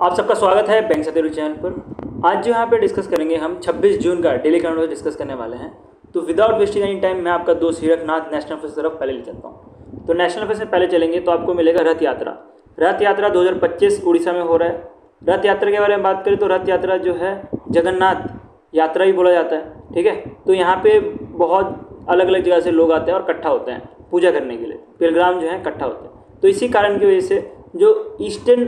आप सबका स्वागत है बैंक सतेरू चैनल पर। आज जो यहाँ पे डिस्कस करेंगे हम 26 जून का डेली करंट अफेयर डिस्कस करने वाले हैं। तो विदाउट वेस्टिंग एनी टाइम मैं आपका दोस्त हीरकनाथ नेशनल अफेयर की तरफ पहले ले चलता हूँ। तो नेशनल अफेयर से पहले चलेंगे तो आपको मिलेगा रथ यात्रा। रथ यात्रा 2025 उड़ीसा में हो रहा है। रथ यात्रा के बारे में बात करें तो रथ यात्रा जो है जगन्नाथ यात्रा ही बोला जाता है, ठीक है। तो यहाँ पे बहुत अलग अलग जगह से लोग आते हैं और इकट्ठा होते हैं पूजा करने के लिए। पिलग्राम जो है इकट्ठा होते हैं। तो इसी कारण की वजह से जो ईस्टर्न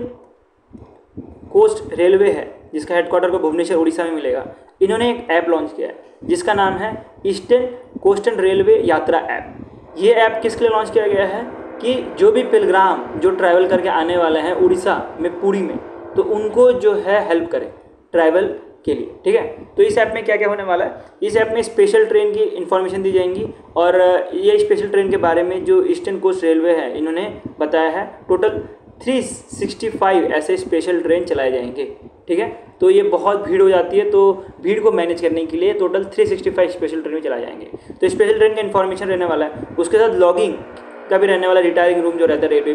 कोस्ट रेलवे है जिसका हेडक्वार्टर को भुवनेश्वर उड़ीसा में मिलेगा, इन्होंने एक ऐप लॉन्च किया है जिसका नाम है ईस्टर्न कोस्टल रेलवे यात्रा ऐप। ये ऐप किसके लिए लॉन्च किया गया है कि जो भी पिलग्राम जो ट्रैवल करके आने वाले हैं उड़ीसा में पुरी में, तो उनको जो है हेल्प करें ट्रैवल के लिए, ठीक है। तो इस ऐप में क्या क्या होने वाला है, इस ऐप में स्पेशल ट्रेन की इन्फॉर्मेशन दी जाएंगी और ये स्पेशल ट्रेन के बारे में जो ईस्टर्न कोस्ट रेलवे है इन्होंने बताया है टोटल 365 ऐसे स्पेशल ट्रेन चलाए जाएंगे, ठीक है। तो ये बहुत भीड़ हो जाती है, तो भीड़ को मैनेज करने के लिए टोटल 365 स्पेशल ट्रेन चलाए जाएंगे। तो स्पेशल ट्रेन का इन्फॉर्मेशन रहने वाला है, उसके साथ लॉगिंग का भी रहने वाला, रिटायरिंग रूम जो रहता है रेलवे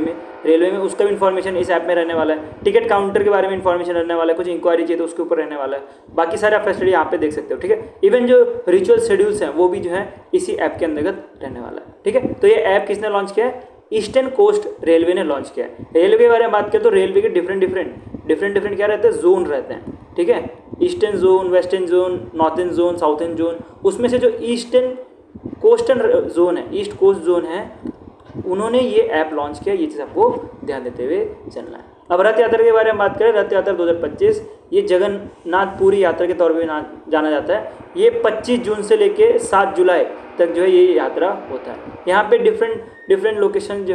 में उसका भी इन्फॉर्मेशन इस ऐप में रहने वाला है। टिकट काउंटर के बारे में इन्फॉर्मेशन रहने वाला है, कुछ इंक्वायरी चाहिए तो उसके ऊपर रहने वाला है। बाकी सारे आप फैसिलिटी यहाँ पे देख सकते हो, ठीक है। इवन जो रिचुअल शेड्यूल्स हैं वो भी जो है इसी ऐप के अंतर्गत रहने वाला है, ठीक है। तो ये ऐप किसने लॉन्च किया है, ईस्टर्न कोस्ट रेलवे ने लॉन्च किया है। रेलवे के बारे में बात करें तो रेलवे के डिफरेंट क्या रहते हैं, जोन रहते हैं, ठीक है। Eastern zone, western zone, northern zone, southern zone. उसमें से जो ईस्टर्न कोस्टल जोन है, ईस्ट कोस्ट जोन है, उन्होंने ये ऐप लॉन्च किया। ये चीज़ आपको ध्यान देते हुए चलना है। अब रथ यात्रा के बारे में बात करें, रथ यात्रा 2025 ये जगन्नाथपुरी यात्रा के तौर पे जाना जाता है। ये 25 जून से लेके 7 जुलाई तक जो है ये यात्रा होता है। यहाँ पे डिफरेंट लोकेशन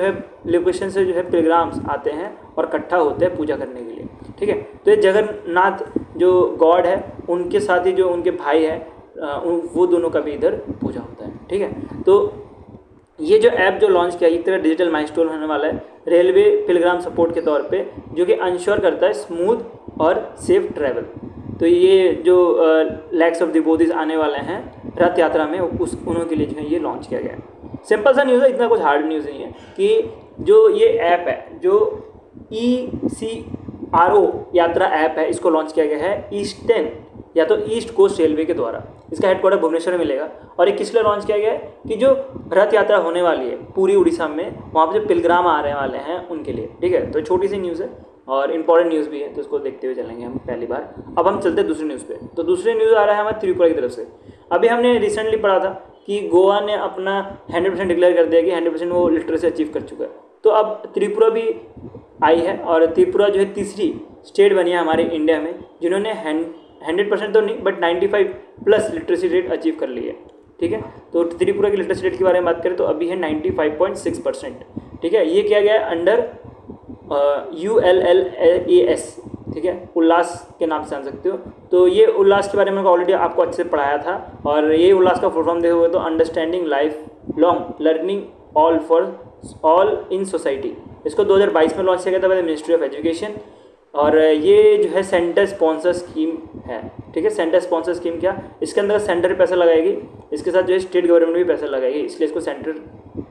से जो है पिलग्राम्स आते हैं और इकट्ठा होते हैं पूजा करने के लिए, ठीक है। तो ये जगन्नाथ जो गॉड है उनके साथ ही जो उनके भाई है वो दोनों का भी इधर पूजा होता है, ठीक है। तो ये जो ऐप जो लॉन्च किया एक तरह डिजिटल माइलस्टोन होने वाला है रेलवे पिलग्राम सपोर्ट के तौर पे, जो कि इंश्योर करता है स्मूथ और सेफ ट्रैवल। तो ये जो लैक्स ऑफ डिवोटीज आने वाले हैं रथ यात्रा में उन्हों के लिए जो है ये लॉन्च किया गया है। सिंपल सा न्यूज़ है, इतना कुछ हार्ड न्यूज़ नहीं है कि जो ये ऐप है जो ECRO यात्रा ऐप है, इसको लॉन्च किया गया है ईस्टर्न या तो ईस्ट कोस्ट रेलवे के द्वारा। इसका हेडक्वार्टर भुवनेश्वर में मिलेगा। और ये किस लिए लॉन्च किया गया है कि जो रथ यात्रा होने वाली है पूरी उड़ीसा में, वहाँ पर जो पिलग्राम आने वाले हैं उनके लिए, ठीक है। तो छोटी सी न्यूज़ है और इंपॉर्टेंट न्यूज़ भी है, तो इसको देखते हुए चलेंगे हम पहली बार। अब हम चलते हैं दूसरी न्यूज़ पे। तो दूसरी न्यूज़ आ रहा है हमारे त्रिपुरा की तरफ से। अभी हमने रिसेंटली पढ़ा था कि गोवा ने अपना 100% डिक्लेयर कर दिया कि 100% वो लिटरेसी अचीव कर चुका है। तो अब त्रिपुरा भी आई है और त्रिपुरा जो है तीसरी स्टेट बनी है हमारे इंडिया में जिन्होंने 100% तो नहीं बट 95+ लिटरेसी रेट अचीव कर ली है, ठीक है। तो त्रिपुरा की लिटरेसी रेट के बारे में बात करें तो अभी है 95.6%, ठीक है। ये किया गया है अंडर ULLAS, ठीक है, उल्लास के नाम से जान सकते हो। तो ये उल्लास के बारे में ऑलरेडी आपको अच्छे से पढ़ाया था और ये उल्लास का फुल फॉर्म देखोगे तो understanding life long learning all for all in society. इसको 2022 में लॉन्च किया गया था बाय मिनिस्ट्री ऑफ एजुकेशन और ये जो है सेंटर स्पॉन्सर स्कीम है, ठीक है। सेंटर स्पॉन्सर स्कीम क्या, इसके अंदर सेंटर पैसा लगाएगी, इसके साथ जो है स्टेट गवर्नमेंट भी पैसा लगाएगी, इसलिए इसको सेंटर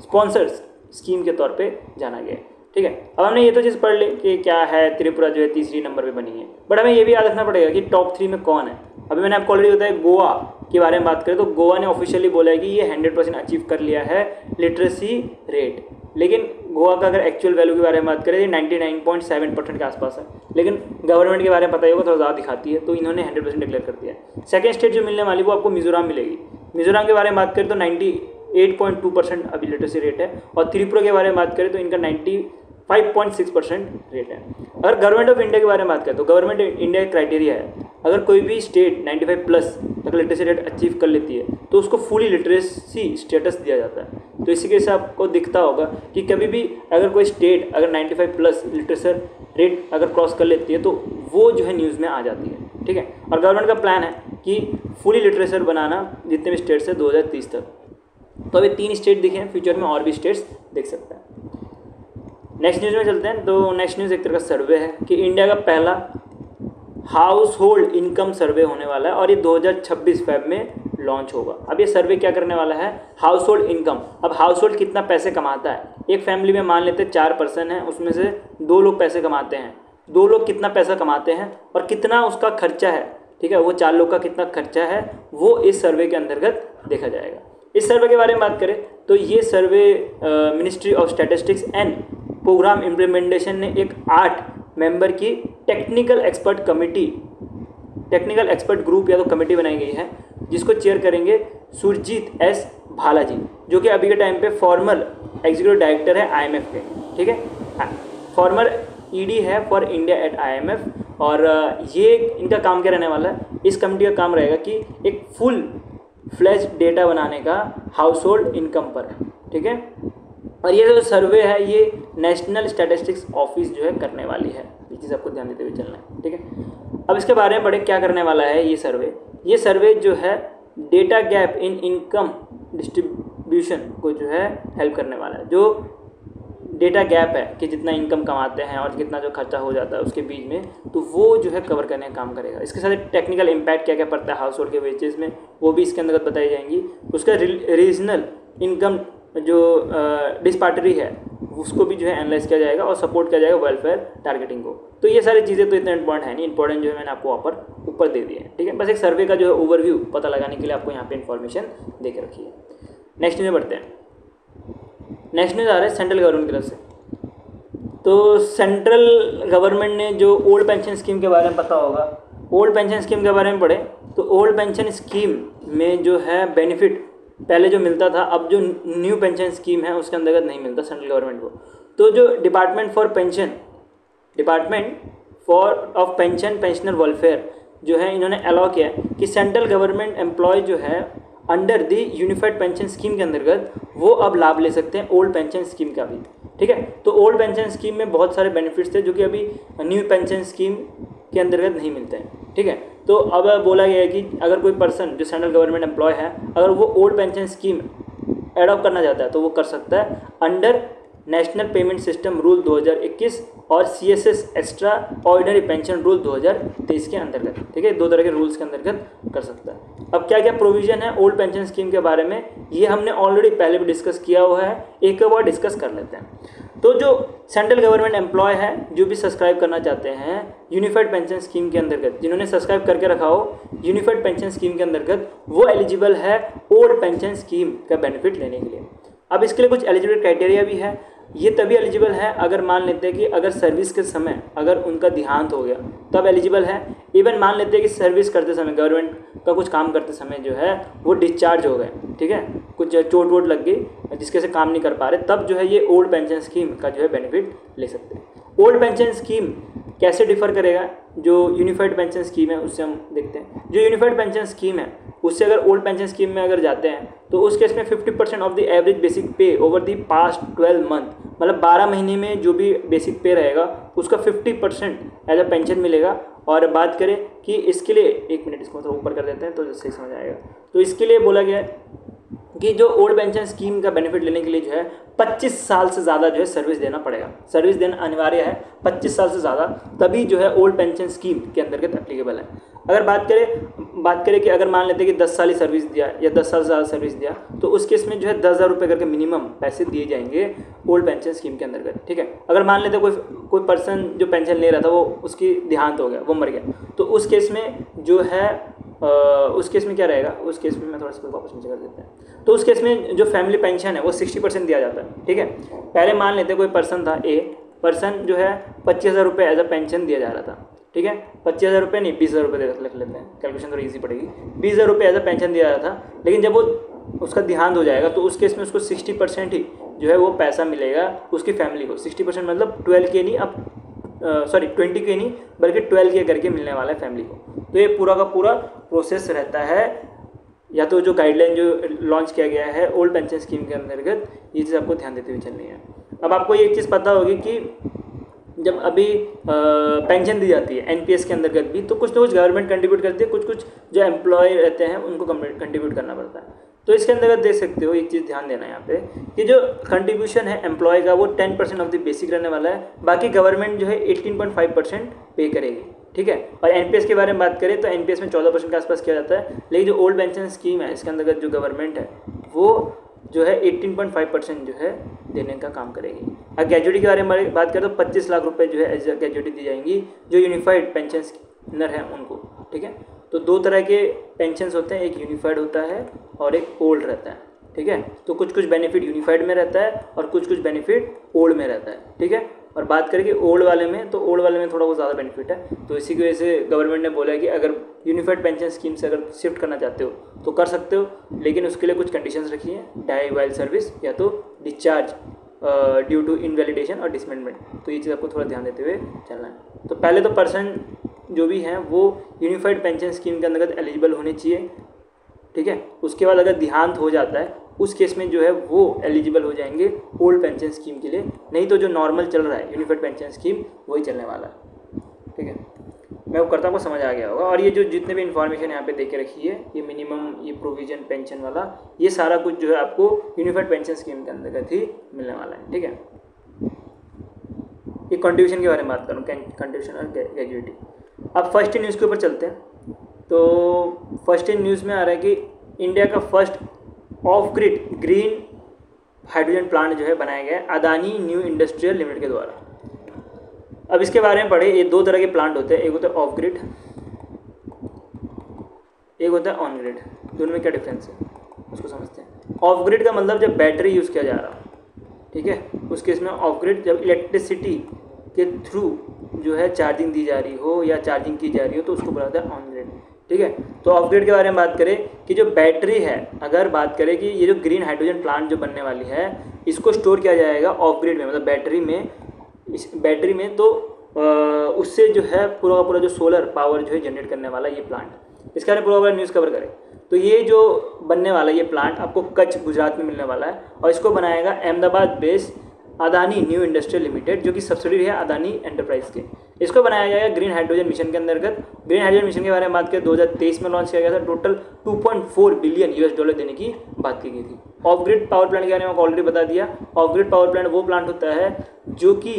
स्पॉन्सर स्कीम के तौर पे जाना गया है, ठीक है। अब हमने ये तो चीज़ पढ़ ली कि क्या है त्रिपुरा जो है तीसरी नंबर पे बनी है, बट हमें ये भी याद रखना पड़ेगा कि टॉप 3 में कौन है। अभी मैंने आपको ऑलरेडी बताया गोवा के बारे में बात करें तो गोवा ने ऑफिशियली बोला है कि ये 100% अचीव कर लिया है लिटरेसी रेट, लेकिन गोवा का अगर एक्चुअल वैल्यू के बारे में बात करें 99.7% के आसपास है, लेकिन गवर्नमेंट के बारे में पता ही होगा थोड़ा ज़्यादा दिखाती है, तो इन्होंने 100% डिक्लेयर कर दिया है। सेकेंड स्टेट जो मिलने वाली वो आपको मिजोरम मिलेगी। मिजोरम के बारे में बात करें तो 98.2% अभी लिटरेसी रेट है और त्रिपुरा के बारे में बात करें तो इनका 95.6% रेट है। अगर गवर्नमेंट ऑफ इंडिया के बारे में बात करें तो गवर्नमेंट इंडिया का क्राइटेरिया है, अगर कोई भी स्टेट 95+ तक लिटरेसी रेट अचीव कर लेती है तो उसको फुली लिटरेसी स्टेटस दिया जाता है। तो इसी के से आपको दिखता होगा कि कभी भी अगर कोई स्टेट अगर 95+ लिटरेसी रेट अगर क्रॉस कर लेती है तो वो जो है न्यूज़ में आ जाती है, ठीक है। और गवर्नमेंट का प्लान है कि फुली लिटरेचर बनाना जितने भी स्टेट्स है 2030 तक। तो अभी 3 स्टेट दिखे हैं, फ्यूचर में और भी स्टेट्स देख सकते हैं। नेक्स्ट न्यूज़ में चलते हैं। तो नेक्स्ट न्यूज़ एक तरह का सर्वे है कि इंडिया का पहला हाउस होल्ड इनकम सर्वे होने वाला है और ये 2026 फेब में लॉन्च होगा। अब ये सर्वे क्या करने वाला है, हाउस होल्ड इनकम। अब हाउस होल्ड कितना पैसे कमाता है, एक फैमिली में मान लेते 4 पर्सन हैं, उसमें से 2 लोग पैसे कमाते हैं 2 लोग कितना पैसा कमाते हैं और कितना उसका खर्चा है, ठीक है, वो 4 लोग का कितना खर्चा है, वो इस सर्वे के अंतर्गत देखा जाएगा। इस सर्वे के बारे में बात करें तो ये survey ministry of statistics and programme implementation ने एक 8 मेंबर की टेक्निकल एक्सपर्ट ग्रुप या तो कमेटी बनाई गई है, जिसको चेयर करेंगे सुरजीत एस भाला जी, जो कि अभी के टाइम पे फॉर्मर एग्जीक्यूटिव डायरेक्टर है IMF के, ठीक है, फॉर्मर ED है फॉर इंडिया एट IMF। और ये इनका काम क्या रहने वाला है, इस कमेटी का काम रहेगा कि एक फुल फ्लैश डेटा बनाने का हाउस होल्ड इनकम पर, ठीक है। और ये जो सर्वे है ये नेशनल स्टैटिस्टिक्स ऑफिस जो है करने वाली है, ये चीज़ आपको ध्यान देते हुए चलना है, ठीक है। अब इसके बारे में पढ़े क्या करने वाला है ये सर्वे जो है data gap in income distribution को जो है हेल्प करने वाला है। जो डेटा गैप है कि जितना इनकम कमाते हैं और कितना जो खर्चा हो जाता है उसके बीच में, तो वो जो है कवर करने का काम करेगा। इसके साथ टेक्निकल इम्पैक्ट क्या क्या पड़ता है हाउस होल्ड के वेजेस में, वो भी इसके अंतर्गत बताई जाएंगी। उसका रीजनल इनकम जो डिस्पार्टरी है उसको भी जो है एनालाइज किया जाएगा और सपोर्ट किया जाएगा वेलफेयर टारगेटिंग को। तो ये सारी चीज़ें तो इतना इंपॉर्टेंट है नहीं, इंपॉर्टेंट जो है मैंने आपको ऊपर दे दिए हैं, ठीक है। बस एक सर्वे का जो है ओवरव्यू पता लगाने के लिए आपको यहाँ पे इन्फॉर्मेशन दे के रखी है। नेक्स्ट न्यूज़ में बढ़ते हैं। नेक्स्ट न्यूज़ आ रहा है सेंट्रल गवर्नमेंट की तरफ से। तो सेंट्रल गवर्नमेंट ने जो ओल्ड पेंशन स्कीम के बारे में पता होगा, ओल्ड पेंशन स्कीम के बारे में पढ़े तो ओल्ड पेंशन स्कीम में जो है बेनिफिट पहले जो मिलता था, अब जो न्यू पेंशन स्कीम है उसके अंतर्गत नहीं मिलता सेंट्रल गवर्नमेंट को। तो जो डिपार्टमेंट ऑफ पेंशनर वेलफेयर जो है इन्होंने अलाउ किया कि सेंट्रल गवर्नमेंट एम्प्लॉय जो है under the unified pension scheme के अंतर्गत वो अब लाभ ले सकते हैं ओल्ड पेंशन स्कीम का भी, ठीक है। तो ओल्ड पेंशन स्कीम में बहुत सारे बेनिफिट्स थे जो कि अभी न्यू पेंशन स्कीम के अंतर्गत नहीं मिलते हैं, ठीक है। तो अब बोला गया है कि अगर कोई पर्सन जो सेंट्रल गवर्नमेंट एम्प्लॉय है अगर वो ओल्ड पेंशन स्कीम एडॉप्ट करना चाहता है तो वो कर सकता है under national payment system rule 2021 और CSS extra ordinary pension rule 2023 के अंतर्गत, ठीक है। 2 तरह के रूल्स के अंतर्गत कर सकता है। अब क्या क्या प्रोविज़न है ओल्ड पेंशन स्कीम के बारे में, ये हमने ऑलरेडी पहले भी डिस्कस किया हुआ है, एक बार डिस्कस कर लेते हैं। तो जो सेंट्रल गवर्नमेंट एम्प्लॉय है जो भी सब्सक्राइब करना चाहते हैं यूनिफाइड पेंशन स्कीम के अंतर्गत, जिन्होंने सब्सक्राइब करके रखा हो यूनिफाइड पेंशन स्कीम के अंतर्गत, वो एलिजिबल है ओल्ड पेंशन स्कीम का बेनिफिट लेने के लिए। अब इसके लिए कुछ एलिजिबिलिटी क्राइटेरिया भी है। ये तभी एलिजिबल है अगर मान लेते हैं कि अगर सर्विस के समय अगर उनका देहांत हो गया तब एलिजिबल है। इवन मान लेते हैं कि सर्विस करते समय गवर्नमेंट का कुछ काम करते समय जो है वो डिस्चार्ज हो गए, ठीक है, कुछ चोट वोट लग गई जिसके से काम नहीं कर पा रहे, तब जो है ये ओल्ड पेंशन स्कीम का जो है बेनिफिट ले सकते हैं। ओल्ड पेंशन स्कीम कैसे डिफर करेगा जो यूनिफाइड पेंशन स्कीम है उससे हम देखते हैं। जो यूनिफाइड पेंशन स्कीम है उससे अगर ओल्ड पेंशन स्कीम में अगर जाते हैं तो उस केस में 50% ऑफ द एवरेज बेसिक पे ओवर द पास्ट 12 मंथ, मतलब 12 महीने में जो भी बेसिक पे रहेगा उसका 50% एज अ पेंशन मिलेगा। और बात करें कि इसके लिए, एक मिनट इसको थोड़ा ऊपर कर देते हैं तो सही समझ आएगा। तो इसके लिए बोला गया है कि जो ओल्ड पेंशन स्कीम का बेनिफिट लेने के लिए जो है 25 साल से ज़्यादा जो है सर्विस देना पड़ेगा, सर्विस देना अनिवार्य है 25 साल से ज़्यादा, तभी जो है ओल्ड पेंशन स्कीम के अंतर्गत एप्लीकेबल है। अगर बात करें कि अगर मान लेते हैं कि 10 साल ही सर्विस दिया या 10 साल से ज़्यादा सर्विस दिया तो उस केस में जो है 10,000 रुपये करके मिनिमम पैसे दिए जाएंगे ओल्ड पेंशन स्कीम के अंतर्गत, ठीक है। अगर मान लेते कोई पर्सन जो पेंशन ले रहा था वो उसकी देहांत हो गया, वो मर गया, तो उस केस में जो है उस केस में क्या रहेगा, उस केस में मैं थोड़ा सा वापस नीचे कर देते हैं। तो उस केस में जो फैमिली पेंशन है वो 60% दिया जाता है, ठीक है। पहले मान लेते कोई पर्सन था ए पर्सन जो है 25,000 रुपये एज अ पेंशन दिया जा रहा था, ठीक है। 25,000 रुपये नहीं 20,000 रुपये लिख लेते हैं, कैलकुलेशन थोड़ी ईजी पड़ेगी। 20,000 रुपये एज अ पेंशन दिया जा रहा था, लेकिन जब वो उसका देहांत हो जाएगा तो उस केस में उसको 60% ही जो है वो पैसा मिलेगा उसकी फैमिली को। 60% मतलब 12K नहीं, अब 20K नहीं बल्कि 12K करके मिलने वाला है फैमिली को। तो ये पूरा का पूरा प्रोसेस रहता है, या तो जो गाइडलाइन जो लॉन्च किया गया है ओल्ड पेंशन स्कीम के अंतर्गत, ये चीज़ आपको ध्यान देते हुए चलनी है। अब आपको ये एक चीज़ पता होगी कि जब अभी पेंशन दी जाती है NPS के अंतर्गत भी, तो कुछ ना कुछ गवर्नमेंट कंट्रीब्यूट करती है, कुछ जो एम्प्लॉय रहते हैं उनको कंट्रीब्यूट करना पड़ता है। तो इसके अंतर्गत देख सकते हो, एक चीज़ ध्यान देना है यहाँ पे कि जो कंट्रीब्यूशन है एम्प्लॉय का वो 10% ऑफ द बेसिक रहने वाला है, बाकी गवर्नमेंट जो है 18.5% पे करेगी, ठीक है। और NPS के बारे में बात करें तो NPS में 14% के आसपास किया जाता है, लेकिन जो ओल्ड पेंशन स्कीम है इसके अंतर्गत जो गवर्नमेंट है वो जो है 18.5% जो है देने का काम करेगी। अब ग्रेजुएटी के बारे में बात करें तो 25 लाख रुपए जो है एज ग्रेजुएटी दी जाएंगी जो यूनिफाइड पेंशनर हैं उनको। ठीक है, तो दो तरह के पेंशन होते हैं, एक यूनिफाइड होता है और एक ओल्ड रहता है। ठीक है, तो कुछ कुछ बेनिफिट यूनिफाइड में रहता है और कुछ कुछ बेनिफिट ओल्ड में रहता है। ठीक है, और बात करें कि ओल्ड वाले में, तो ओल्ड वाले में थोड़ा बहुत ज़्यादा बेनिफिट है। तो इसी की वजह से गवर्नमेंट ने बोला है कि अगर यूनिफाइड पेंशन स्कीम से अगर शिफ्ट करना चाहते हो तो कर सकते हो, लेकिन उसके लिए कुछ कंडीशंस रखी हैं, डाई वाइल सर्विस या तो डिस्चार्ज ड्यू टू इनवैलिडेशन और डिसमेंटमेंट। तो ये चीज़ आपको थोड़ा ध्यान देते हुए चलना है। तो पहले तो पर्सन जो भी हैं वो यूनिफाइड पेंशन स्कीम के अंतर्गत एलिजिबल होने चाहिए। ठीक है, उसके बाद अगर देहांत हो जाता है उस केस में जो है वो एलिजिबल हो जाएंगे ओल्ड पेंशन स्कीम के लिए, नहीं तो जो नॉर्मल चल रहा है यूनिफाइड पेंशन स्कीम वही चलने वाला है। ठीक है, मैं वो करता हूँ, समझ आ गया होगा। और ये जो जितने भी इन्फॉर्मेशन यहाँ पे दे के रखी है, ये मिनिमम, ये प्रोविजन पेंशन वाला, ये सारा कुछ जो है आपको यूनिफाइड पेंशन स्कीम के अंतर्गत ही मिलने वाला है। ठीक है, ये कंट्रीब्यूशन के बारे में बात करूँ, कंट्रीब्यूशन और ग्रेजुएटी। अब फर्स्ट इन न्यूज़ के ऊपर चलते हैं। तो फर्स्ट इन न्यूज़ में आ रहा है कि इंडिया का first of grid green hydrogen plant जो है बनाया गया है अदानी न्यू इंडस्ट्रियल लिमिटेड के द्वारा। अब इसके बारे में पढ़े, ये दो तरह के प्लांट होते हैं, एक होता है ऑफ ग्रिड, एक होता है ऑन ग्रिड। दोनों में क्या डिफरेंस है उसको समझते हैं। ऑफ ग्रिड का मतलब जब बैटरी यूज़ किया जा रहा हो, ठीक है, उस केस में ऑफ ग्रिड जब इलेक्ट्रिसिटी के थ्रू जो है चार्जिंग दी जा रही हो या चार्जिंग की जा रही हो तो उसको बोलते हैं ऑन ग्रिड। ठीक है, तो ऑफ ग्रिड के बारे में बात करें कि जो बैटरी है, अगर बात करें कि ये जो ग्रीन हाइड्रोजन प्लांट जो बनने वाली है इसको स्टोर किया जाएगा ऑफ ग्रिड में, मतलब बैटरी में। इस बैटरी में तो उससे जो है पूरा का पूरा जो सोलर पावर जो है जनरेट करने वाला ये प्लांट, इसके बारे में पूरा न्यूज़ कवर करें। तो ये जो बनने वाला ये प्लांट आपको कच्छ गुजरात में मिलने वाला है और इसको बनाएगा Ahmedabad based Adani new industrial limited, जो कि सब्सिडरी है अदानी एंटरप्राइज के। इसको बनाया जाएगा ग्रीन हाइड्रोजन मिशन के अंतर्गत। ग्रीन हाइड्रोजन मिशन के बारे में बात करें 2023 में लॉन्च किया गया था। टोटल $2.4 बिलियन देने की बात की गई थी। ऑफ ग्रिड पावर प्लांट के बारे में आपको ऑलरेडी बता दिया। ऑफ ग्रिड पावर प्लांट वो प्लांट होता है जो कि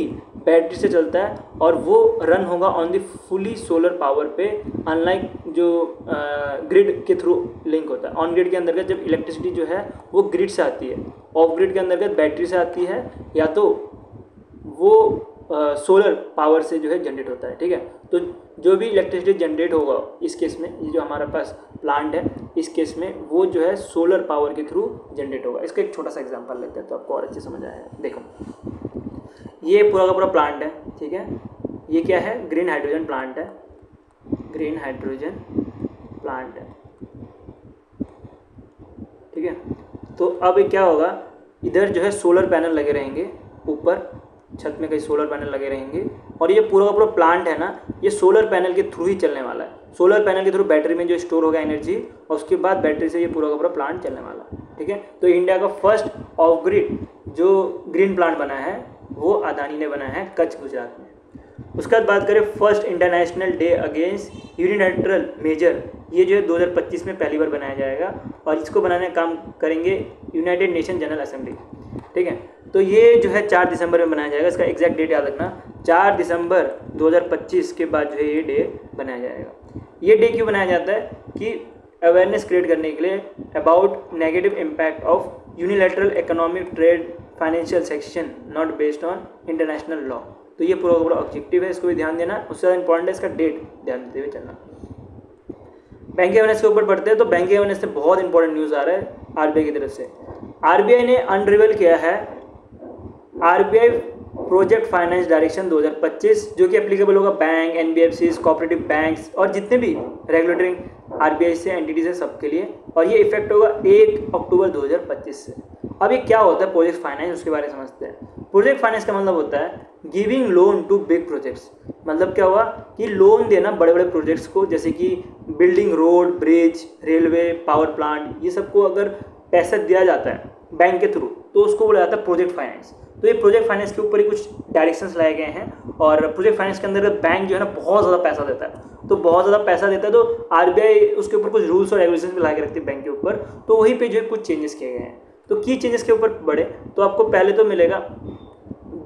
बैटरी से चलता है और वो रन होगा on the fully solar power पे, अनलाइक जो ग्रिड के थ्रू लिंक होता है। ऑन ग्रिड के अंतर्गत जब इलेक्ट्रिसिटी जो है वो ग्रिड से आती है, ऑफ ग्रिड के अंतर्गत बैटरी से आती है या तो वो सोलर पावर से जो है जनरेट होता है। ठीक है, तो जो भी इलेक्ट्रिसिटी जनरेट होगा इस केस में, ये जो हमारे पास प्लांट है इस केस में वो जो है सोलर पावर के थ्रू जनरेट होगा। इसका एक छोटा सा एग्जांपल लेते हैं तो आपको और अच्छे समझ आएगा। देखो, ये पूरा का पूरा प्लांट है। ठीक है, ये क्या है, ग्रीन हाइड्रोजन प्लांट है, ग्रीन हाइड्रोजन प्लांट है। ठीक है, तो अब क्या होगा, इधर जो है सोलर पैनल लगे रहेंगे, ऊपर छत में कई सोलर पैनल लगे रहेंगे और ये पूरा का पूरा प्लांट है ना, ये सोलर पैनल के थ्रू ही चलने वाला है। सोलर पैनल के थ्रू बैटरी में जो स्टोर होगा एनर्जी और उसके बाद बैटरी से ये पूरा का पूरा प्लांट चलने वाला है। ठीक है, तो इंडिया का फर्स्ट ऑफ ग्रिड जो ग्रीन प्लांट बना है वो अदानी ने बनाया है कच्छ गुजरात में। उसके बाद बात करें first international day against unilateral measure, ये जो है 2025 में पहली बार बनाया जाएगा और इसको बनाने का काम करेंगे यूनाइटेड नेशन जनरल असेंबली। ठीक है, तो ये जो है 4 दिसंबर में बनाया जाएगा। इसका एग्जैक्ट डेट याद रखना, 4 दिसंबर 2025 के बाद जो है ये डे बनाया जाएगा। ये डे क्यों बनाया जाता है कि अवेयरनेस क्रिएट करने के लिए about negative impact of unilateral economic trade financial section not based on international law. तो ये पूरा पूरा ऑब्जेक्टिव है, इसको भी ध्यान देना। उससे ज़्यादा इंपॉर्टेंट है इसका डेट ध्यान देते हुए चलना। बैंक अवेयरनेस के ऊपर पढ़ते हैं तो बैंक अवेयरनेस से बहुत इंपॉर्टेंट न्यूज़ आ रहा है आरबीआई की तरफ से। आरबीआई ने अनरिवील किया है आरबीआई प्रोजेक्ट फाइनेंस डायरेक्शन 2025, जो कि एप्लीकेबल होगा बैंक, एनबीएफसी, कोऑपरेटिव बैंक्स और जितने भी रेगुलेटरी आरबीआई से एंटिटीज है सबके लिए, और ये इफेक्ट होगा 1 अक्टूबर 2025 से। अब ये क्या होता है प्रोजेक्ट फाइनेंस, उसके बारे में समझते हैं। प्रोजेक्ट फाइनेंस का मतलब होता है giving loan to big projects. मतलब क्या हुआ कि लोन देना बड़े बड़े प्रोजेक्ट्स को, जैसे कि building road, bridge, railway, power plant, ये सबको अगर पैसा दिया जाता है बैंक के थ्रू तो उसको बोला जाता है प्रोजेक्ट फाइनेंस। तो ये प्रोजेक्ट फाइनेंस के ऊपर ही कुछ डायरेक्शंस लाए गए हैं और प्रोजेक्ट फाइनेंस के अंदर बैंक जो है ना बहुत ज़्यादा पैसा देता है। तो बहुत ज़्यादा पैसा देता है तो आरबीआई उसके ऊपर कुछ रूल्स और रेगुलेशन भी ला के रखती है बैंक के ऊपर। तो वहीं पे जो है कुछ चेंजेस किए गए हैं। तो की चेंजेस के ऊपर बढ़े तो आपको पहले तो मिलेगा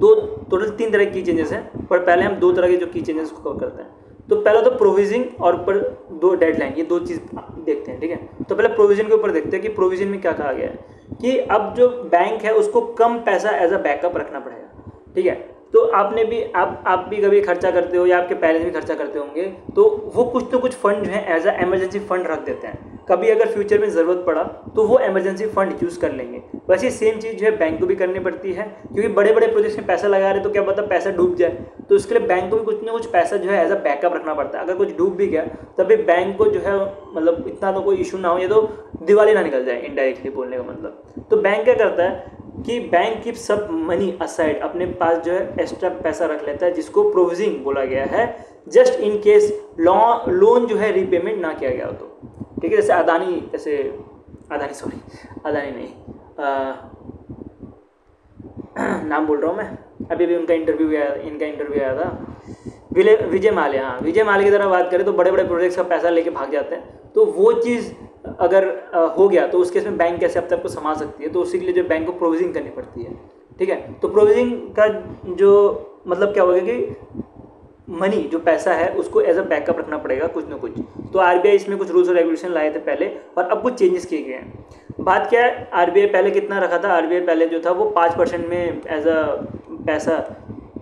टोटल 3 तरह की चेंजेस हैं, पर पहले हम 2 तरह के जो की चेंजेस को कवर करते हैं। तो पहला तो प्रोविजन और ऊपर 2 डेडलाइन, ये 2 चीज़ देखते हैं। ठीक है, तो पहले प्रोविजन के ऊपर देखते हैं कि प्रोविजन में क्या कहा गया है कि अब जो बैंक है उसको कम पैसा एज अ बैकअप रखना पड़ेगा, ठीक है। तो आपने भी आप भी कभी खर्चा करते हो या आपके पेरेंट्स भी खर्चा करते होंगे, तो वो कुछ तो कुछ फंड जो है एज अ इमरजेंसी फंड रख देते हैं, कभी अगर फ्यूचर में ज़रूरत पड़ा तो वो इमरजेंसी फंड यूज़ कर लेंगे। वैसे सेम चीज़ जो है बैंक को भी करनी पड़ती है, क्योंकि बड़े बड़े प्रोजेक्ट्स में पैसा लगा रहे तो क्या पता पैसा डूब जाए, तो उसके लिए बैंक को भी कुछ ना कुछ पैसा जो है एज अ बैकअप रखना पड़ता है। अगर कुछ डूब भी गया तभी बैंक को जो है मतलब इतना तो कोई इशू ना हो, ये तो दिवाली ना निकल जाए, इनडायरेक्टली बोलने का मतलब। तो बैंक क्या करता है कि बैंक कीप सब मनी असाइड, अपने पास जो है एक्स्ट्रा पैसा रख लेता है, जिसको प्रोविजनिंग बोला गया है, जस्ट इन केस लोन जो है रीपेमेंट ना किया गया हो तो, ठीक है। जैसे अदानी नहीं, नाम बोल रहा हूँ मैं, अभी भी इनका इंटरव्यू आया था, विजय माल्या। हाँ, विजय माल्या की तरह बात करें तो बड़े बड़े प्रोजेक्ट्स का पैसा लेके भाग जाते हैं, तो वो चीज़ अगर हो गया तो उसके इसमें बैंक कैसे अपने आप को संभाल सकती है, तो उसी के लिए जो बैंक को प्रोविजनिंग करनी पड़ती है, ठीक है। तो प्रोविजनिंग का जो मतलब क्या होगा कि मनी जो पैसा है उसको एज अ बैकअप रखना पड़ेगा कुछ ना कुछ। तो आरबीआई इसमें कुछ रूल्स और रेगुलेशन लाए थे पहले, और अब कुछ चेंजेस किए गए हैं। बात क्या है, आरबीआई पहले कितना रखा था, आरबीआई पहले जो था वो 5% में एज अ पैसा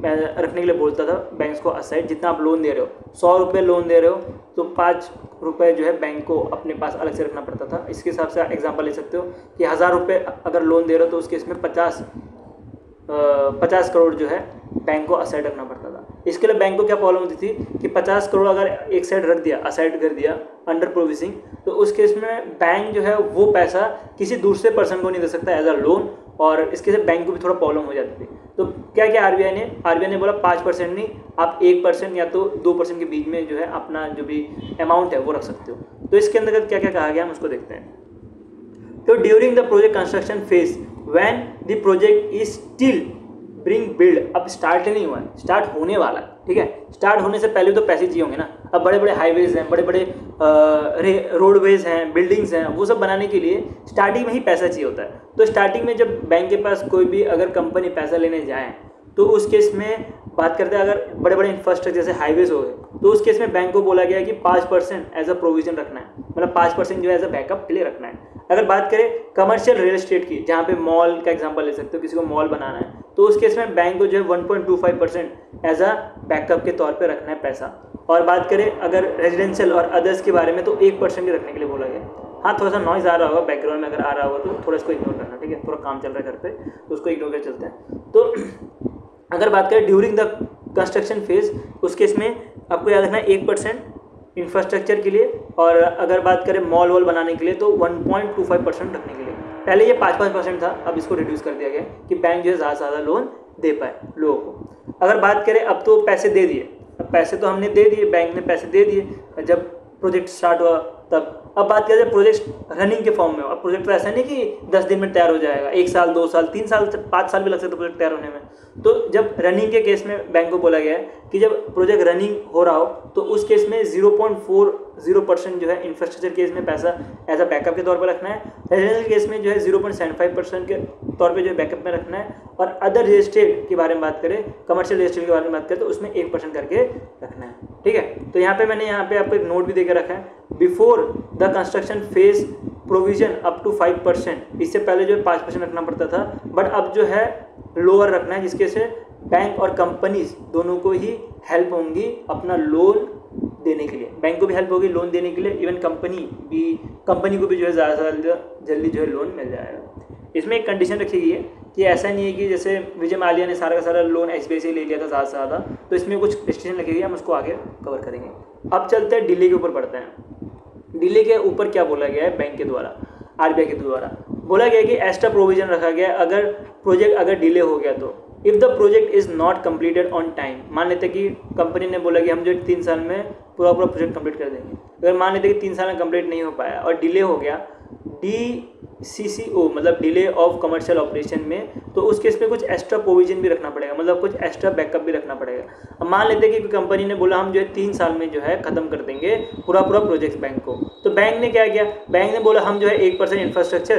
रखने के लिए बोलता था बैंक्स को असाइड। जितना आप लोन दे रहे हो, 100 रुपये लोन दे रहे हो तो 5 रुपये जो है बैंक को अपने पास अलग से रखना पड़ता था। इसके हिसाब से एग्जांपल ले सकते हो कि 1000 रुपये अगर लोन दे रहे हो तो उसके इसमें 50 करोड़ जो है बैंक को असाइड रखना पड़ता था। इसके लिए बैंक को क्या प्रॉब्लम होती थी कि 50 करोड़ अगर एक साइड रख दिया, असाइड कर दिया अंडर प्रोविजनिंग, तो उस केस में बैंक जो है वो पैसा किसी दूसरे पर्सन को नहीं दे सकता एज अ लोन, और इसके से बैंक को भी थोड़ा प्रॉब्लम हो जाती थी। तो क्या किया आरबीआई ने बोला 5% नहीं, आप 1% या तो 2% के बीच में जो है अपना जो भी अमाउंट है वो रख सकते हो। तो इसके अंतर्गत क्या क्या कहा गया हम उसको देखते हैं। तो during the project construction phase when the project is still bring build, अब स्टार्ट नहीं हुआ है, स्टार्ट होने वाला है, ठीक है। स्टार्ट होने से पहले तो पैसे चाहिए होंगे ना। अब बड़े बड़े हाईवेज हैं, बड़े बड़े रोडवेज हैं, बिल्डिंग्स हैं, वो सब बनाने के लिए स्टार्टिंग में ही पैसा चाहिए होता है। तो स्टार्टिंग में जब बैंक के पास कोई भी अगर कंपनी पैसा लेने जाए तो उस केस में बात करते हैं, अगर बड़े बड़े इंफ्रास्ट्रक्चर जैसे हाईवेज हो गए तो उस केस में बैंक को बोला गया है कि 5% एज अ प्रोविजन रखना है, मतलब 5% जो है एज अ बैकअप के लिए रखना है। अगर बात करें कमर्शियल रियल एस्टेट की, जहाँ पे मॉल का एग्जांपल ले सकते हो, किसी को मॉल बनाना है, तो उस केस में बैंक को जो है 1.25% एज अ बैकअप के तौर पे रखना है पैसा। और बात करें अगर रेजिडेंशियल और अदर्स के बारे में तो 1% ही रखने के लिए बोला गया। हाँ, थोड़ा सा नॉइज़ आ रहा होगा बैकग्राउंड में, अगर आ रहा होगा तो थोड़ा इसको इग्नोर करना, ठीक है। थोड़ा काम चल रहा है घर पे तो उसको इग्नोर कर चलते हैं। तो अगर बात करें ड्यूरिंग द कंस्ट्रक्शन फेज, उस केस में आपको याद रखना है 1% इंफ्रास्ट्रक्चर के लिए, और अगर बात करें मॉल वॉल बनाने के लिए तो 1.25% रखने के लिए। पहले ये 5% था, अब इसको रिड्यूस कर दिया गया कि बैंक जो है ज़्यादा से ज़्यादा लोन दे पाए लोगों को। अगर बात करें अब तो पैसे दे दिए, अब पैसे तो हमने दे दिए, बैंक ने पैसे दे दिए जब प्रोजेक्ट स्टार्ट हुआ तब। अब बात करें प्रोजेक्ट रनिंग के फॉर्म में, अब प्रोजेक्ट तो ऐसा नहीं कि 10 दिन में तैयार हो जाएगा, 1 साल 2 साल 3 साल 5 साल भी लग सकते प्रोजेक्ट तैयार होने में। तो जब रनिंग के केस में बैंक को बोला गया है कि जब प्रोजेक्ट रनिंग हो रहा हो तो उस केस में 0.40% जो है इंफ्रास्ट्रक्चर केस में पैसा एज अ बैकअप के तौर पर रखना है। रेजिडेंशियल केस में जो है 0.75% के तौर पे जो है बैकअप में रखना है। और अदर रियल एस्टेट के बारे में बात करें, कमर्शियल रियल एस्टेट के बारे में बात करें तो उसमें 1% करके रखना है, ठीक है। तो यहाँ पे मैंने यहाँ पे आपको एक नोट भी देकर रखा है, before the construction phase provision up to 5%। इससे पहले जो है 5% रखना पड़ता था, बट अब जो है लोअर रखना है, जिसके से बैंक और कंपनीज दोनों को ही हेल्प होंगी अपना लोन देने के लिए। बैंक को भी हेल्प होगी लोन देने के लिए, इवन कंपनी को भी जो है ज़्यादा से ज़्यादा जल्दी जो है लोन मिल जाएगा। इसमें एक कंडीशन रखी गई है कि ऐसा नहीं है कि जैसे विजय माल्या ने सारा का सारा लोन एसबीआई से ले लिया था ज़्यादा से ज़्यादा, तो इसमें कुछ रिस्ट्रिक्शन रखी गई है, हम उसको आगे कवर करेंगे। अब चलते हैं डिले के ऊपर पढ़ते हैं। डिले के ऊपर क्या बोला गया है बैंक के द्वारा, आरबीआई के द्वारा बोला गया कि एक्स्ट्रा प्रोविजन रखा गया अगर प्रोजेक्ट अगर डिले हो गया तो if the project is not completed on time. मान लेते कि कंपनी ने बोला कि हम जो 3 साल में पूरा प्रोजेक्ट कंप्लीट कर देंगे, अगर मान लेते कि 3 साल में कंप्लीट नहीं हो पाया और डिले हो गया, DCCO मतलब डिले ऑफ कमर्शियल ऑपरेशन में तो उस केस में कुछ एक्स्ट्रा प्रोविजन भी रखना पड़ेगा, मतलब कुछ एक्स्ट्रा बैकअप भी रखना पड़ेगा। अब मान लेते हैं कि कंपनी ने बोला हम जो है 3 साल में जो है ख़त्म कर देंगे पूरा प्रोजेक्ट बैंक को, तो बैंक ने क्या किया, बैंक ने बोला हम जो है 1% इंफ्रास्ट्रक्चर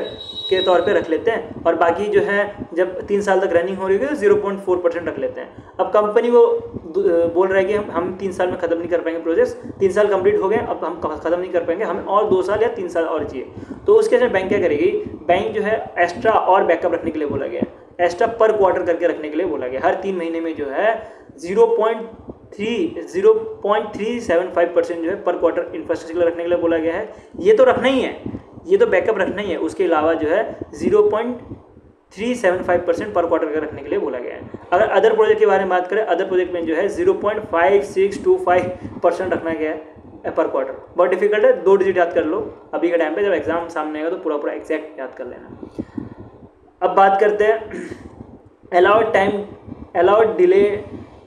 के तौर पे रख लेते हैं और बाकी जो है जब 3 साल तक रनिंग हो रही है तो 0.4% रख लेते हैं। अब कंपनी वो बोल रहा है कि हम 3 साल में ख़त्म नहीं कर पाएंगे प्रोजेक्ट, 3 साल कंप्लीट हो गए, अब हम ख़त्म नहीं कर पाएंगे, हमें और 2 साल या 3 साल और चाहिए। तो उसके लिए बैंक क्या करेगी, बैंक जो है एक्स्ट्रा और बैकअप रखने के लिए बोला गया है, एक्स्ट्रा पर क्वार्टर करके रखने के लिए बोला गया। हर 3 महीने में जो है 0.375% जो है पर क्वार्टर इंफ्रास्ट्रक्चर रखने के लिए बोला गया है। ये तो रखना ही है, ये तो बैकअप रखना ही है, उसके अलावा जो है 0.375% पर क्वार्टर का रखने के लिए बोला गया है। अगर अदर प्रोजेक्ट के बारे में बात करें, अदर प्रोजेक्ट में जो है 0.5625% रखना गया है पर क्वार्टर। बहुत डिफिकल्ट है, 2 डिजिट याद कर लो अभी के टाइम पे, जब एग्जाम सामने आएगा तो पूरा एग्जैक्ट याद कर लेना। अब बात करते हैं अलाउड डिले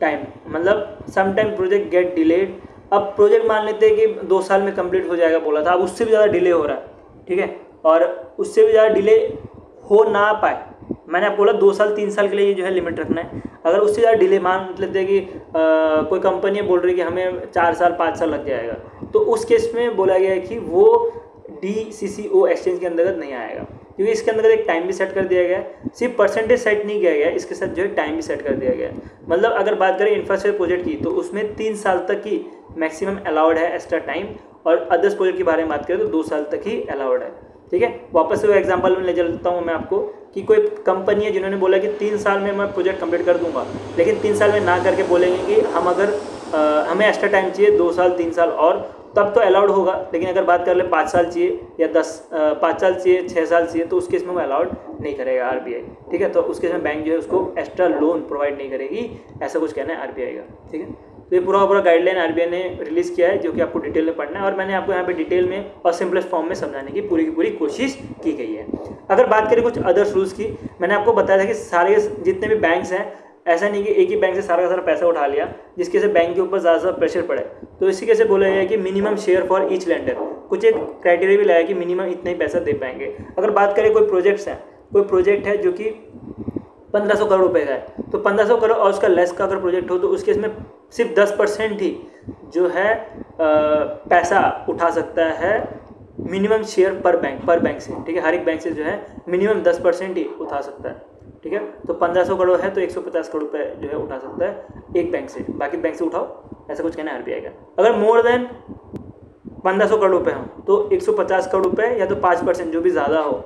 टाइम, मतलब some time project get delayed. अब प्रोजेक्ट मान लेते हैं कि 2 साल में कंप्लीट हो जाएगा बोला था, अब उससे भी ज़्यादा डिले हो रहा है, ठीक है, और उससे भी ज़्यादा डिले हो ना पाए, मैंने आपको बोला 2 साल 3 साल के लिए जो है लिमिट रखना है। अगर उससे ज़्यादा डिले मान लेते हैं कि कोई कंपनी बोल रही है कि हमें 4 साल 5 साल लग जाएगा, तो उस केस में बोला गया है कि वो DCCO एक्सचेंज के अंतर्गत नहीं आएगा, क्योंकि इसके अंदर एक टाइम भी सेट कर दिया गया है। सिर्फ परसेंटेज सेट नहीं किया गया है, इसके साथ जो है टाइम भी सेट कर दिया गया है। मतलब अगर बात करें इंफ्रास्ट्रक्चर प्रोजेक्ट की, तो उसमें 3 साल तक ही मैक्सिमम अलाउड है एक्स्ट्रा टाइम, और अदर्स प्रोजेक्ट के बारे में बात करें तो 2 साल तक ही अलाउड है, ठीक है। वापस से वो एग्जांपल में ले चलता हूँ मैं आपको कि कोई कंपनी है जिन्होंने बोला कि 3 साल में मैं प्रोजेक्ट कंप्लीट कर दूंगा, लेकिन 3 साल में ना करके बोलेंगे कि हम अगर हमें एक्स्ट्रा टाइम चाहिए 2 साल 3 साल और, तब तो अलाउड होगा। लेकिन अगर बात कर ले 5 साल चाहिए या 5 साल चाहिए, 6 साल चाहिए, तो उस केस में वो अलाउड नहीं करेगा RBI, ठीक है। तो उस केस में बैंक जो है उसको एक्स्ट्रा लोन प्रोवाइड नहीं करेगी, ऐसा कुछ कहना है RBI का, ठीक है। तो ये पूरा गाइडलाइन RBI ने रिलीज़ किया है, जो कि आपको डिटेल में पढ़ना है, और मैंने आपको यहाँ पे डिटेल में और सिंपलेस्ट फॉर्म में समझाने की पूरी कोशिश की गई है। अगर बात करें कुछ अदर्स रूल्स की, मैंने आपको बताया था कि सारे जितने भी बैंक्स हैं, ऐसा नहीं कि एक ही बैंक से सारा का सारा पैसा उठा लिया जिसके से बैंक के ऊपर ज़्यादा प्रेशर पड़े, तो इसी कैसे बोला गया है कि minimum share for each lender, कुछ एक क्राइटेरिया भी लगाया कि मिनिमम इतना ही पैसा दे पाएंगे। अगर बात करें कोई प्रोजेक्ट है जो कि 1500 करोड़ रुपए का है, तो 1500 करोड़ और उसका लेस का अगर प्रोजेक्ट हो तो उसके इसमें सिर्फ 10% ही जो है पैसा उठा सकता है मिनिमम शेयर पर बैंक से, ठीक है। हर एक बैंक से जो है मिनिमम 10% ही उठा सकता है, ठीक है। तो 1500 करोड़ है तो 150 करोड़ रुपए जो है उठा सकता है एक बैंक से, बाकी बैंक से उठाओ, ऐसा कुछ कहना है RBI का। अगर मोर देन 1500 करोड़ रुपए हो तो 150 करोड़ रुपए या तो 5% जो भी ज़्यादा हो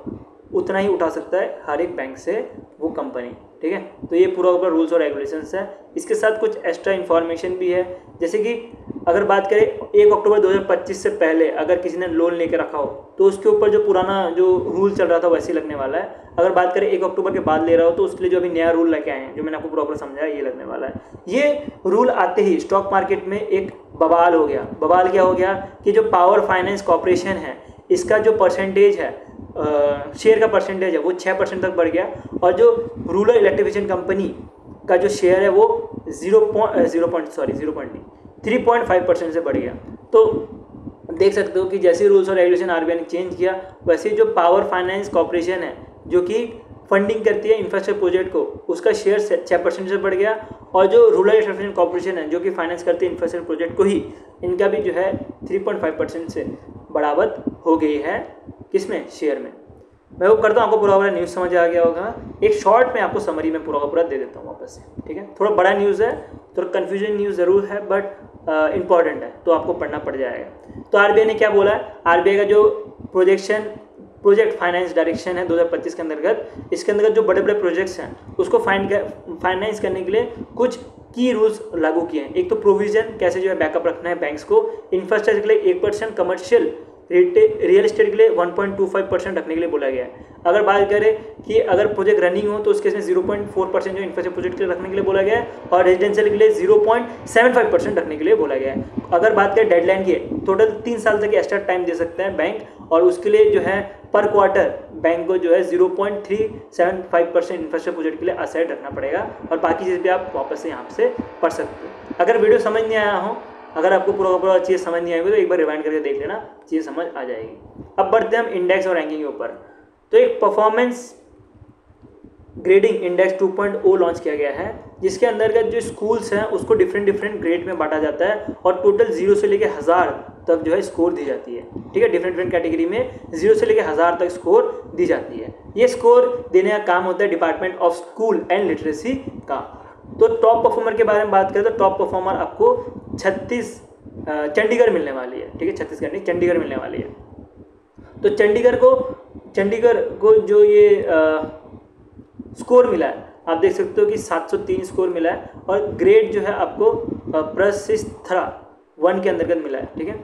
उतना ही उठा सकता है हर एक बैंक से वो कंपनी, ठीक है। तो ये पूरा रूल्स और रेगुलेशंस है। इसके साथ कुछ एक्स्ट्रा इन्फॉर्मेशन भी है, जैसे कि अगर बात करें 1 अक्टूबर 2025 से पहले अगर किसी ने लोन लेके रखा हो तो उसके ऊपर जो पुराना जो रूल चल रहा था वैसे ही लगने वाला है। अगर बात करें 1 अक्टूबर के बाद ले रहा हो तो उसके लिए जो अभी नया रूल लेके आए हैं, जो मैंने आपको प्रॉपर समझाया, ये लगने वाला है। ये रूल आते ही स्टॉक मार्केट में एक बवाल हो गया। बवाल क्या हो गया कि जो पावर फाइनेंस कॉर्पोरेशन है, इसका जो परसेंटेज है, शेयर का परसेंटेज है, वो 6% तक बढ़ गया, और जो रूरल इलेक्ट्रिफिकेशन कंपनी का जो शेयर है वो 3.5% से बढ़ गया। तो देख सकते हो कि जैसे रूल्स और रेगुलेशन RBI ने चेंज किया, वैसे जो पावर फाइनेंस कॉर्पोरेशन है जो कि फंडिंग करती है इंफ्रास्ट्रक्चर प्रोजेक्ट को, उसका शेयर 6% से बढ़ गया, और जो रूरल इलेक्ट्रिफिकेशन कॉर्पोरेशन है जो कि फाइनेंस करती है इंफ्रास्ट्रक्चर प्रोजेक्ट को ही, इनका भी जो है 3.5% से बढ़ावत हो गई है, किसमें, शेयर में। मैं वो करता हूँ, आपको पूरा न्यूज़ समझ आ गया होगा। एक शॉर्ट में आपको समरी में पूरा दे देता हूँ वापस से, ठीक है। थोड़ा बड़ा न्यूज़ है, थोड़ा कन्फ्यूजन न्यूज़ ज़रूर है, बट इंपॉर्टेंट है, तो आपको पढ़ना पड़ जाएगा। तो RBI ने क्या बोला है, RBI का जो प्रोजेक्ट फाइनेंस डायरेक्शन है 2025 के अंतर्गत, इसके अंतर्गत जो बड़े प्रोजेक्ट्स हैं उसको फाइनेंस करने के लिए कुछ की रूल्स लागू किए हैं। एक तो प्रोविजन, कैसे जो है बैकअप रखना है बैंक्स को, इंफ्रास्ट्रक्चर के लिए 1%, कमर्शियल रियल एस्टेट के लिए 1.25% रखने के लिए बोला गया है। अगर बात करें कि अगर प्रोजेक्ट रनिंग हो तो उसके इसमें 0.4% जो इंफ्रास्ट्रक्चर प्रोजेक्ट के लिए रखने के लिए बोला गया है, और रेजिडेंशियल के लिए 0.75% रखने के लिए बोला गया है। अगर बात करें डेडलाइन की, टोटल 3 साल तक एक्स्ट्रा टाइम दे सकते हैं बैंक, और उसके लिए जो है पर क्वार्टर बैंक को जो है 0.375% इंफ्रास्ट्रक्चर प्रोजेक्ट के लिए असाइड रखना पड़ेगा, और बाकी चीज़ भी आप वापस से यहाँ से पढ़ सकते हो। अगर वीडियो समझ नहीं आया हो, अगर आपको पूरा चीज़ समझ नहीं आएगी तो एक बार रिवाइंड करके देख लेना, चीज़ समझ आ जाएगी। अब बढ़ते हैं हम इंडेक्स और रैंकिंग के ऊपर। तो एक परफॉर्मेंस ग्रेडिंग इंडेक्स 2.0 लॉन्च किया गया है, जिसके अंतर्गत जो स्कूल्स हैं उसको डिफरेंट ग्रेड में बांटा जाता है और टोटल 0 से लेकर 1000 तक जो है स्कोर दी जाती है। ठीक है, डिफरेंट कैटेगरी में 0 से लेकर 1000 तक स्कोर दी जाती है। ये स्कोर देने का काम होता है department of school and literacy का। तो टॉप परफॉर्मर के बारे में बात करें तो टॉप परफॉर्मर आपको 36 चंडीगढ़ मिलने वाली है। ठीक है, छत्तीसगढ़ नहीं, चंडीगढ़ मिलने वाली है। तो चंडीगढ़ को जो ये स्कोर मिला है, आप देख सकते हो कि 703 स्कोर मिला है और ग्रेड जो है आपको प्रशिक्षण 1 के अंतर्गत मिला है। ठीक है,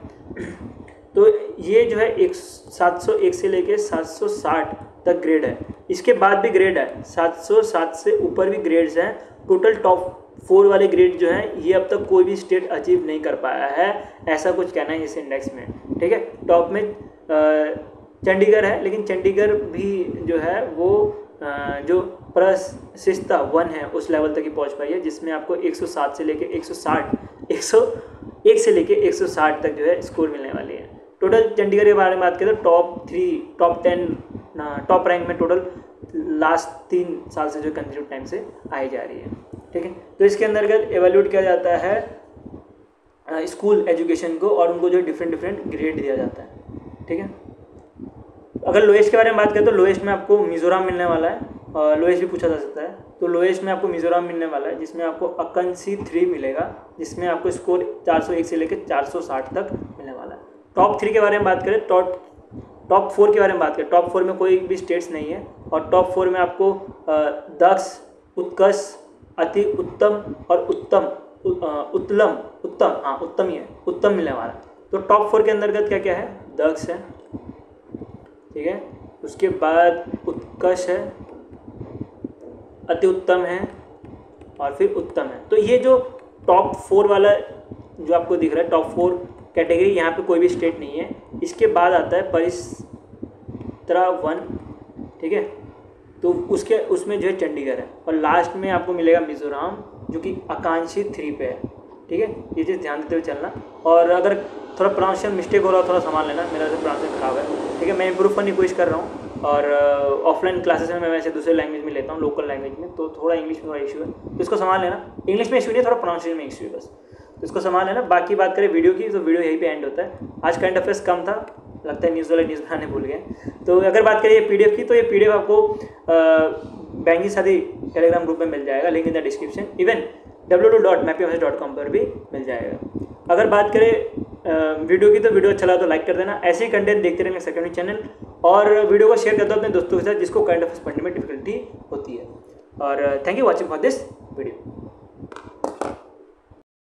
तो ये जो है 701 से लेके 760 तक ग्रेड है। इसके बाद भी ग्रेड है, 707 से ऊपर भी ग्रेड्स हैं। टोटल टॉप 4 वाले ग्रेड जो हैं ये अब तक कोई भी स्टेट अचीव नहीं कर पाया है, ऐसा कुछ कहना है इस इंडेक्स में। ठीक है, टॉप में चंडीगढ़ है, लेकिन चंडीगढ़ भी जो है वो जो प्रशिक्षण 1 है उस लेवल तक ही पहुंच पाई है, जिसमें आपको 107 से लेके 101 से लेके 160 तक जो है स्कोर मिलने वाली है। टोटल चंडीगढ़ के बारे में बात करें तो टॉप 3, टॉप 10, टॉप रैंक में टोटल लास्ट 3 साल से जो कंटिन्यू टाइम से आई जा रही है। ठीक है, तो इसके अंतर्गत एवेल्यूट किया जाता है स्कूल एजुकेशन को और उनको जो डिफरेंट ग्रेड दिया जाता है। ठीक है, अगर लोएस्ट के बारे में बात करें तो लोएस्ट में आपको मिजोरम मिलने वाला है, और लोएस्ट भी पूछा जा सकता है। तो लोएस्ट में आपको मिजोरम मिलने वाला है, जिसमें आपको अकंसी 3 मिलेगा, जिसमें आपको स्कोर 401 से लेकर 460 तक मिलने वाला है। टॉप 3 के बारे में बात करें, टॉप 4 के बारे में बात करें, टॉप 4 में कोई भी स्टेट्स नहीं है और टॉप 4 में आपको दक्ष, उत्कृष्ट, अति उत्तम और उत्तम ही है, उत्तम मिलने वाला है। तो टॉप 4 के अंतर्गत क्या क्या है, दक्ष है, ठीक है, उसके बाद उत्कर्ष है, अति उत्तम है और फिर उत्तम है। तो ये जो टॉप 4 वाला जो आपको दिख रहा है, टॉप 4 कैटेगरी, यहाँ पे कोई भी स्टेट नहीं है। इसके बाद आता है परिक्षण 1, ठीक है, तो उसमें जो है चंडीगढ़ है और लास्ट में आपको मिलेगा मिजोरम जो कि आकांक्षी 3 पे है। ठीक है, ये चीज़ ध्यान देते हुए चलना, और अगर थोड़ा प्रोनाउंसिएशन मिस्टेक हो रहा हो थोड़ा संभाल लेना, मेरा जो प्रोनाउंसिएशन खराब है। ठीक है, मैं इंप्रूव करने की कोशिश कर रहा हूँ और ऑफलाइन क्लासेस में मैं वैसे दूसरे लैंग्वेज में लेता हूँ, लोकल लैंग्वेज में, तो थोड़ा इंग्लिश में थोड़ा इशू है, तो इसको संभाल लेना। इंग्लिश में इशू नहीं है, थोड़ा प्रोनाउंसिएशन में इशू है बस, तो इसको संभाल लेना। बाकी बात करें वीडियो की, तो वीडियो यहीं पे एंड होता है। आज करंट अफेयर्स कम था, लगता है न्यूज़ बनाने भूल गए। तो अगर बात करें ये पीडीएफ की, तो ये पीडीएफ आपको बैंकिंग साथी टेलीग्राम ग्रुप में मिल जाएगा, link in the description, even www.mappyoffice.com पर भी मिल जाएगा। अगर बात करें वीडियो की, तो वीडियो अच्छा लगा तो लाइक कर देना। ऐसे ही कंटेंट देखते रहेंगे सेकेंडरी चैनल, और वीडियो को शेयर कर दो अपने दोस्तों के साथ जिसको करंट अफेयर्स पढ़ने में डिफिकल्टी होती है। और thank you watching for this video.